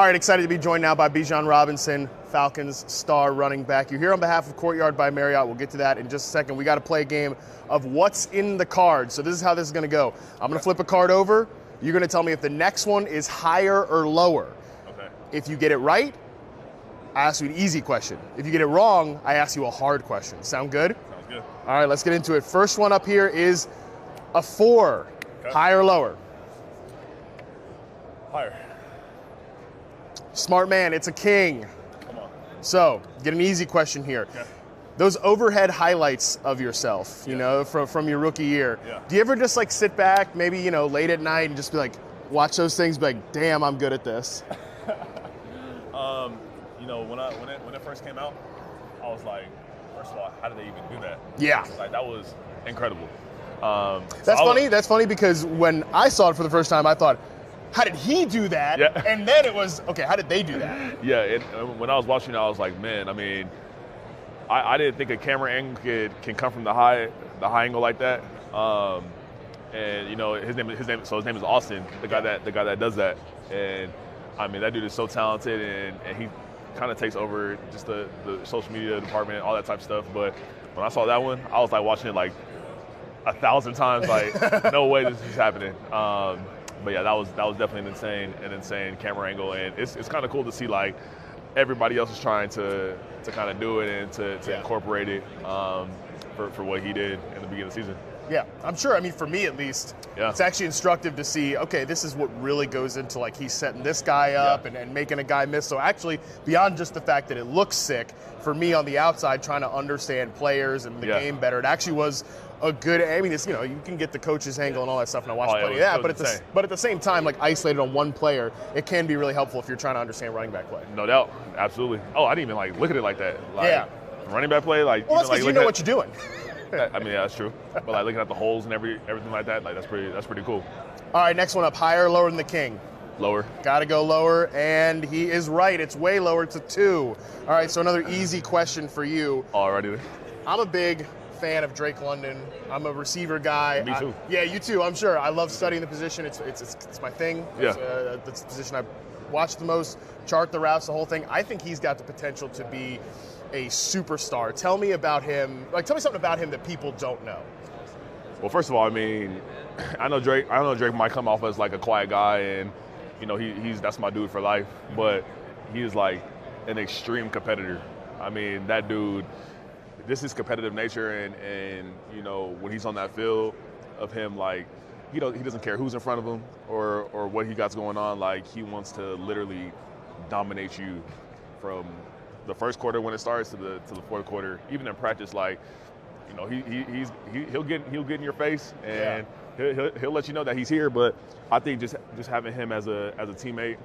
right, excited to be joined now by Bijan Robinson, Falcons star running back. You're here on behalf of Courtyard by Marriott. We'll get to that in just a second. We got to play a game of what's in the card. So this is how this is going to go. I'm going to flip a card over. You're going to tell me if the next one is higher or lower. Okay. If you get it right, I ask you an easy question. If you get it wrong, I ask you a hard question. Sound good? Sounds good. All right, let's get into it. First one up here is a 4. Okay. Higher or lower? Higher. Smart man, it's a king. Come on. So, get an easy question here. Okay. Those overhead highlights of yourself, you know, from your rookie year. Yeah. Do you ever just like sit back, maybe, you know, late at night and just be like, watch those things, be like, damn, I'm good at this? You know, when it first came out, I was like, first of all, how did they even do that? Yeah. Like, that was incredible. That's funny. That's funny because when I saw it for the first time, I thought, how did he do that? Yeah. And then it was, okay, how did they do that? Yeah, and when I was watching it, I was like, man, I mean, I didn't think a camera angle can come from the high angle like that. And you know, his name is Austin, the guy that does that. And I mean, that dude is so talented, and he kind of takes over just the social media department, all that type of stuff. But when I saw that one, I was like watching it like 1,000 times, like no way this is happening. But yeah, that was definitely an insane camera angle, and it's kind of cool to see like everybody else is trying to kind of do it and to incorporate it for what he did in the beginning of the season. Yeah, I'm sure. I mean, for me at least, it's actually instructive to see, okay, this is what really goes into, like, he's setting this guy up and making a guy miss. So actually, beyond just the fact that it looks sick, for me on the outside, trying to understand players and the game better, it actually was a good, I mean, it's, you know, you can get the coach's angle and all that stuff, and I watched plenty of that, but at the same time, like, isolated on one player, it can be really helpful if you're trying to understand running back play. No doubt, absolutely. Oh, I didn't even, like, look at it like that. Like, running back play, like, well, that's because you know what you're doing. I mean, yeah, that's true. But like looking at the holes and everything like that, like that's pretty cool. All right, next one up, higher or lower than the king? Lower. Got to go lower, and he is right. It's way lower. It's a 2. All right, so another easy question for you. Alrighty. I'm a big fan of Drake London. I'm a receiver guy. Me too. Yeah, you too, I'm sure. I love studying the position. It's my thing. Yeah. That's the position I watch the most, chart the routes, the whole thing. I think he's got the potential to be a superstar. Tell me about him. Like, tell me something about him that people don't know. Well, first of all, I mean, I know Drake might come off as like a quiet guy, and you know that's my dude for life. But he is like an extreme competitor. I mean, that dude. This is competitive nature, and you know when he's on that field, of him like he doesn't care who's in front of him or what he got going on. Like he wants to literally dominate you from the first quarter when it starts to the fourth quarter. Even in practice, like, you know, he'll get in your face and he'll let you know that he's here. But I think just having him as a teammate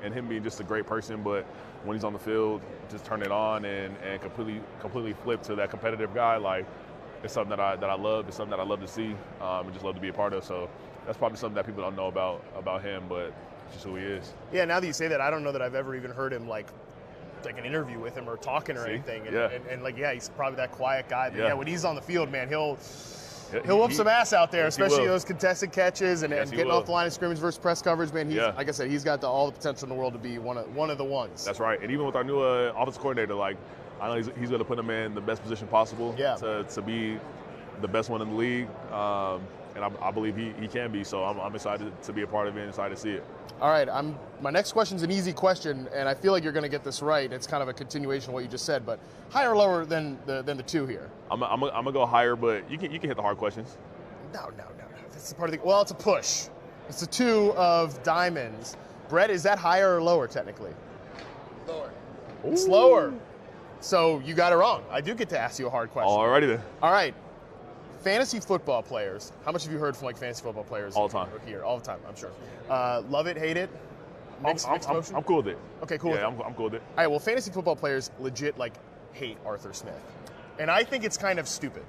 and him being just a great person, but when he's on the field, just turn it on and completely flip to that competitive guy. Like, it's something that I love. It's something that I love to see and just love to be a part of. So that's probably something that people don't know about him, but it's just who he is. Yeah. Now that you say that, I don't know that I've ever even heard him like an interview with him or talking or anything. And like, he's probably that quiet guy. But when he's on the field, man, he'll whoop some ass out there, especially those contested catches and getting off the line of scrimmage versus press coverage, man. Like I said, he's got all the potential in the world to be one of the ones. That's right. And even with our new offensive coordinator, like, I know he's going to put him in the best position possible to be the best one in the league. And I believe he can be. So I'm excited to be a part of it and excited to see it. All right, my next question is an easy question, and I feel like you're going to get this right. It's kind of a continuation of what you just said, but higher or lower than the 2 here? I'm gonna go higher, but you can hit the hard questions. No. That's the part of the. Well, it's a push. It's a 2 of diamonds. Brett, is that higher or lower technically? Lower. It's lower. So you got it wrong. I do get to ask you a hard question. Alrighty then. All right. Fantasy football players. How much have you heard from like fantasy football players? All the time. Here, all the time, I'm sure. Love it, hate it? Mixed motion? I'm cool with it. Okay, cool. Yeah, I'm cool with it. All right, well, fantasy football players legit like hate Arthur Smith. And I think it's kind of stupid.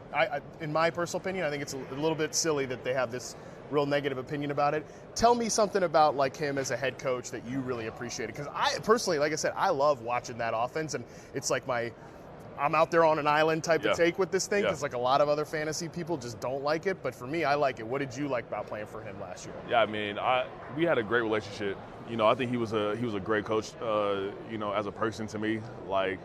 In my personal opinion, I think it's a little bit silly that they have this real negative opinion about it. Tell me something about like him as a head coach that you really appreciated. Because I personally, like I said, I love watching that offense, and it's like I'm out there on an island type of take with this thing, because like a lot of other fantasy people just don't like it. But for me, I like it. What did you like about playing for him last year? Yeah, I mean, we had a great relationship. I think he was a great coach, as a person to me. Like,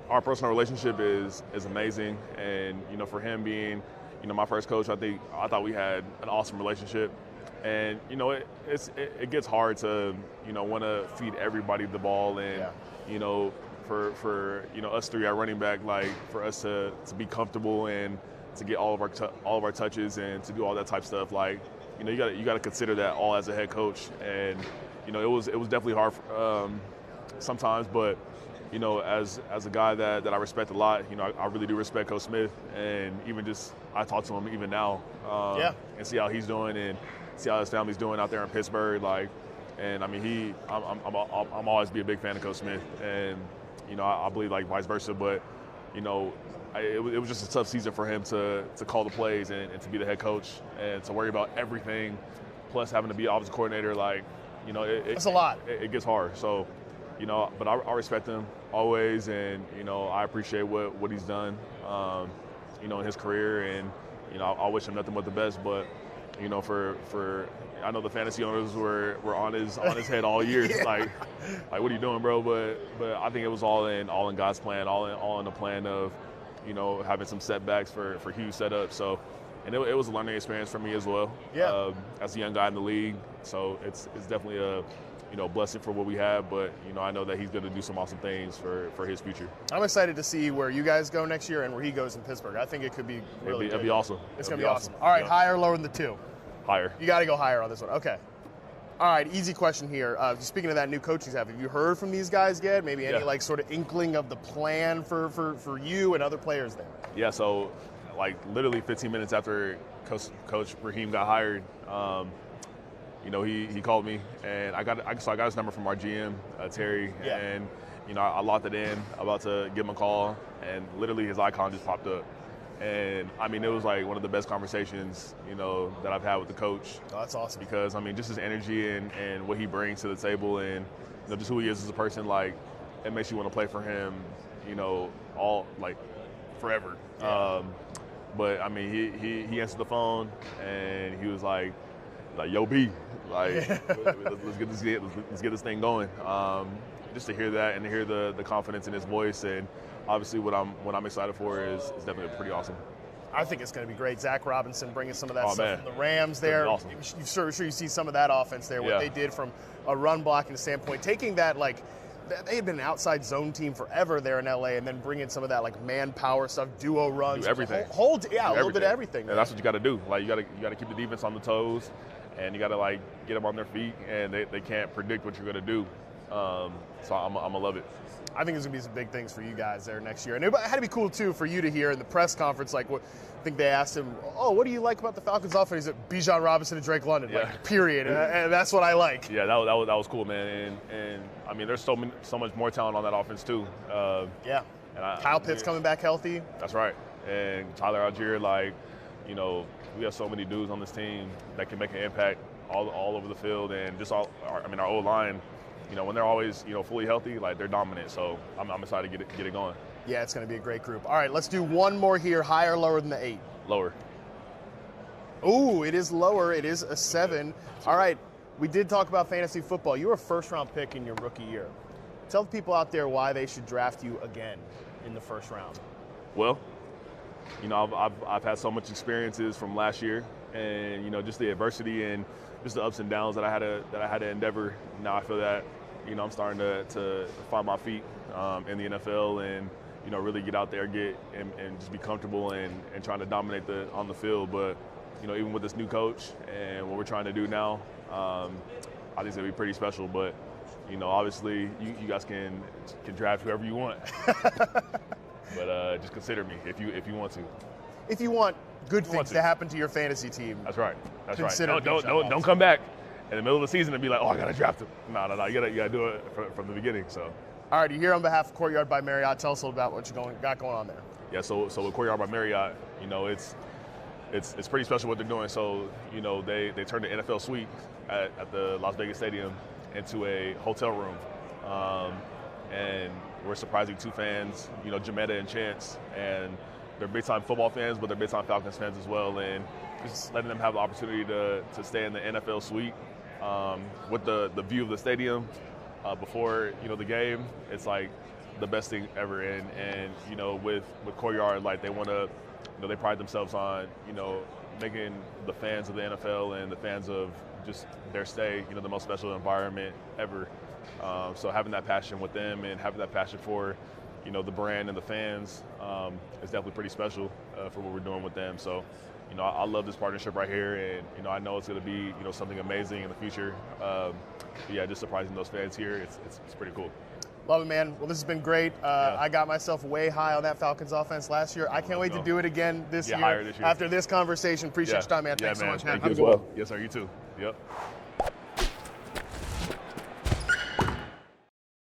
our personal relationship is amazing, and for him being my first coach, I thought we had an awesome relationship. And it gets hard to want to feed everybody the ball, and for us three, our running back, like, for us to be comfortable and to get all of our touches and to do all that type of stuff, like, you got to consider that all as a head coach. And it was definitely hard sometimes, but as a guy that I respect a lot, I really do respect Coach Smith, and I talk to him even now, and see how he's doing and see how his family's doing out there in Pittsburgh, like. And I mean, I'm always be a big fan of Coach Smith, and I believe, like, vice versa. But it was just a tough season for him to call the plays and to be the head coach and to worry about everything, plus having to be offensive coordinator. Like, it's a lot. It gets hard. So, but I respect him always, and I appreciate what he's done, in his career, and I wish him nothing but the best. But for I know the fantasy owners were on his head all year. Yeah. Like, what are you doing, bro? But I think it was all in God's plan, all in the plan of having some setbacks for huge setups. So, and it was a learning experience for me as well. Yeah. As a young guy in the league, so it's definitely a blessing for what we have. But I know that he's going to do some awesome things for his future. I'm excited to see where you guys go next year and where he goes in Pittsburgh. I think it could be really It'd be awesome. It's going to be awesome. All right, higher or lower than the 2? Higher. You got to go higher on this one. Okay. All right, easy question here. Speaking of that new coaching staff, have you heard from these guys yet? Maybe any like sort of inkling of the plan for you and other players there? Yeah, so like literally 15 minutes after Coach Raheem got hired, he called me, and I got his number from our GM, Terry, and I locked it in, about to give him a call, and literally his icon just popped up. And I mean, it was like one of the best conversations, that I've had with the coach. Oh, that's awesome. Because I mean, just his energy and what he brings to the table, and just who he is as a person, like, it makes you want to play for him, all like forever. Yeah. But I mean, he answered the phone, and he was like, yo, B, like, let's get this thing going. Just to hear that and to hear the confidence in his voice, and obviously what I'm excited for is definitely pretty awesome. I think it's going to be great. Zach Robinson bringing some of that stuff from the Rams there. Awesome. You're sure you see some of that offense there, what they did from a run blocking standpoint, taking that, like, they had been an outside zone team forever there in LA, and then bringing some of that, like, manpower stuff, duo runs, do everything, a little bit of everything. And that's what you got to do. Like, you got to keep the defense on the toes, and you got to, like, get them on their feet, and they can't predict what you're going to do. So I'm gonna love it. I think there's going to be some big things for you guys there next year. And it had to be cool, too, for you to hear in the press conference, like, I think they asked him, what do you like about the Falcons offense? He said, Bijan Robinson and Drake London, like, period. And that's what I like. Yeah, that was cool, man. And I mean, there's so much more talent on that offense, too. And Kyle Pitts coming back healthy. That's right. And Tyler Algier, like, we have so many dudes on this team that can make an impact all over the field, and just our O-line, when they're always, fully healthy, like, they're dominant. So I'm excited to get it going. Yeah, it's going to be a great group. All right, let's do one more here. Higher or lower than the 8? Lower. Ooh, it is lower. It is a 7. All right, we did talk about fantasy football. You were a first-round pick in your rookie year. Tell the people out there why they should draft you again in the first round. Well, I've had so much experiences from last year, and just the adversity and just the ups and downs that I had to endeavor. Now I feel that I'm starting to find my feet in the NFL, and really get out there, and just be comfortable and trying to dominate on the field. But even with this new coach and what we're trying to do now, I think it's gonna be pretty special. But obviously you guys can draft whoever you want. But just consider me if you want to. If you want good things to happen to your fantasy team. That's right. Consider Don't come back in the middle of the season and be like, I gotta draft him. No. You gotta do it from the beginning. So. All right, you're here on behalf of Courtyard by Marriott. Tell us a little about what you got going on there. Yeah. So with Courtyard by Marriott, it's pretty special what they're doing. So they turned the NFL suite at the Las Vegas Stadium into a hotel room, and we're surprising 2 fans, Jametta and Chance, and they're big-time football fans, but they're big-time Falcons fans as well, and just letting them have the opportunity to stay in the NFL suite with the view of the stadium before, the game, it's like the best thing ever. And with Courtyard, like they want to, they pride themselves on, making the fans of the NFL and the fans of just their stay, the most special environment ever. So having that passion with them and having that passion for, the brand and the fans is definitely pretty special for what we're doing with them. So, I love this partnership right here, and I know it's going to be, something amazing in the future. Just surprising those fans here, it's pretty cool. Love it, man. Well, this has been great. I got myself way high on that Falcons offense last year. I can't wait to do it again this year. Higher this year. After this conversation, appreciate your time, man. Thanks so much, man. Thank you as well. Yes, sir. You too. Yep.